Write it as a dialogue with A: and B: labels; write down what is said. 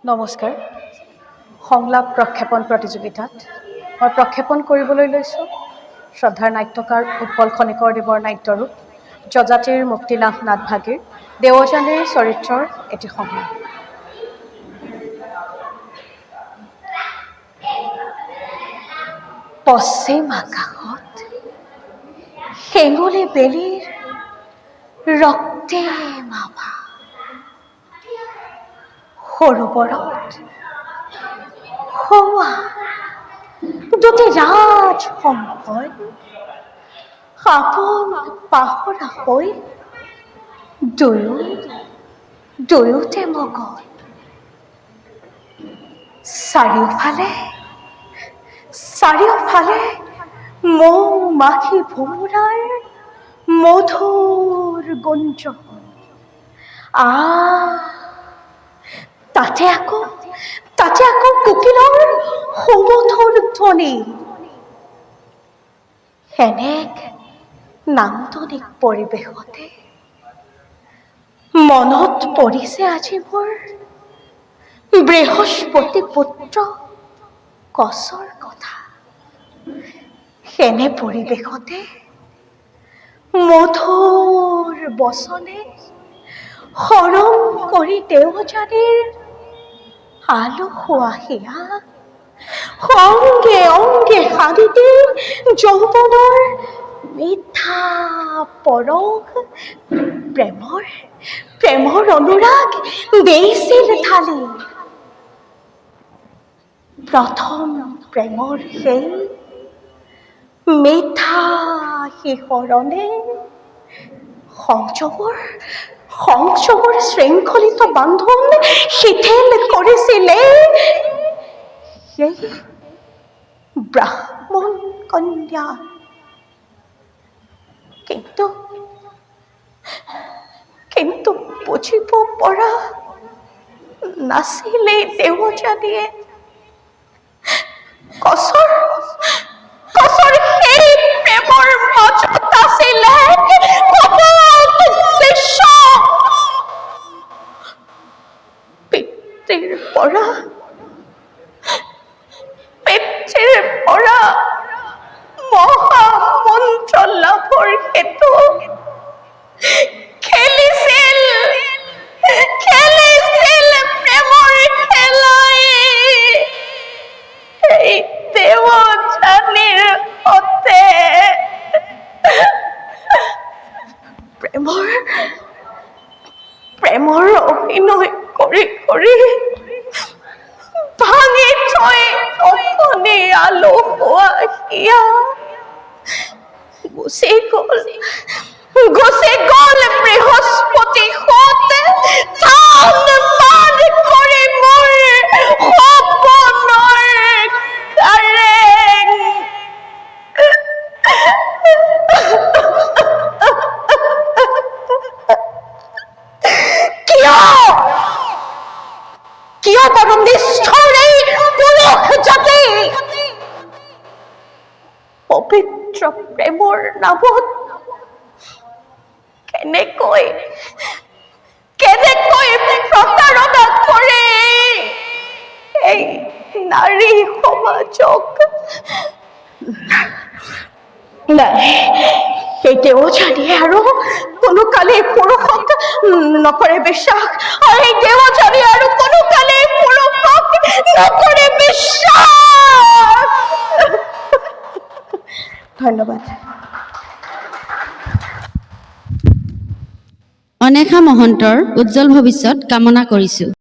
A: নমস্কাৰ। সংলাপ প্ৰক্ষেপণ প্ৰতিযোগিতাত মই প্ৰক্ষেপণ কৰিবলৈ লৈছোঁ শ্ৰদ্ধাৰ নাট্যকাৰ উৎপল খনিকৰদেৱৰ নাট্যৰূপ যযাতিৰ মুক্তিলাভ নাটভাগীৰ দেৱযানীৰ চৰিত্ৰৰ এটি সংলাপ। পশ্চিম আকাশত শেঙুলী বেলিৰ ৰক্তিম আভা, সৰোবৰত হোৱা দুটি ৰাজহংসই আপোন পাহৰা হৈ দুয়োতে মগন। চাৰিওফালে মৌ মাখি ভোমোৰাৰ মধুৰ গুঞ্জন। তাতে আকৌ কোকিলৰ সুমধুৰ ধ্বনি। এনেক নান্দনিক পৰিৱেশতে মনত পৰিছে আজি মোৰ বৃহস্পতি পুত্ৰ কচৰ কথা। এনে পৰিৱেশতে মধুৰ বচনে হৰণ কৰি দেৱযানীৰ আলসুৱা হিয়া অংগে অংগে সানিতে যৌৱনৰ মিঠা পৰশ প্ৰেমৰ অনুৰাগ দিছিল ঢালি। প্ৰথম প্ৰেমৰ সেই মিঠা শিহৰণে সংযোগৰ শৃংখলিত বান্ধন শিথিল কৰিছিলে সেই ব্ৰাহ্মণ কন্যা। কিন্তু বুজিব পৰা নাছিলে দেৱযানীয়ে কচৰ সেই প্ৰেমৰ মাজত আছিলে পিতৃৰ পৰা মহামন্ত্ৰ লাভৰ হেতু খেলিছিল প্ৰেমৰ খেলাই এই দেৱযানীৰ সতে। প্ৰেমৰ অভিনয় কৰি ভাঙি থৈ অকণি আলসুৱা হিয়া গুচি গ'ল বৃহস্পতি সত ধান কৰি মোৰ সপনৰ কাৰেং। কিয় বাৰু নিষ্ঠুৰ এই পুৰুষ জাতি পবিত্ৰ প্ৰেমৰ নামত কেনেকৈ প্ৰতাৰণা কৰে এই নাৰী সমাজক। নাই, এই দেৱযানীয়ে আৰু কোনো কালে পুৰুষক নকৰে বিশ্বাস। এই দেৱযানী আৰু কোনো কালে পুৰুষক নকৰে বিশ্বাস। ধন্যবাদ।
B: অনেশা মহন্তৰ উজ্জ্বল ভৱিষ্যত কামনা কৰিছোঁ।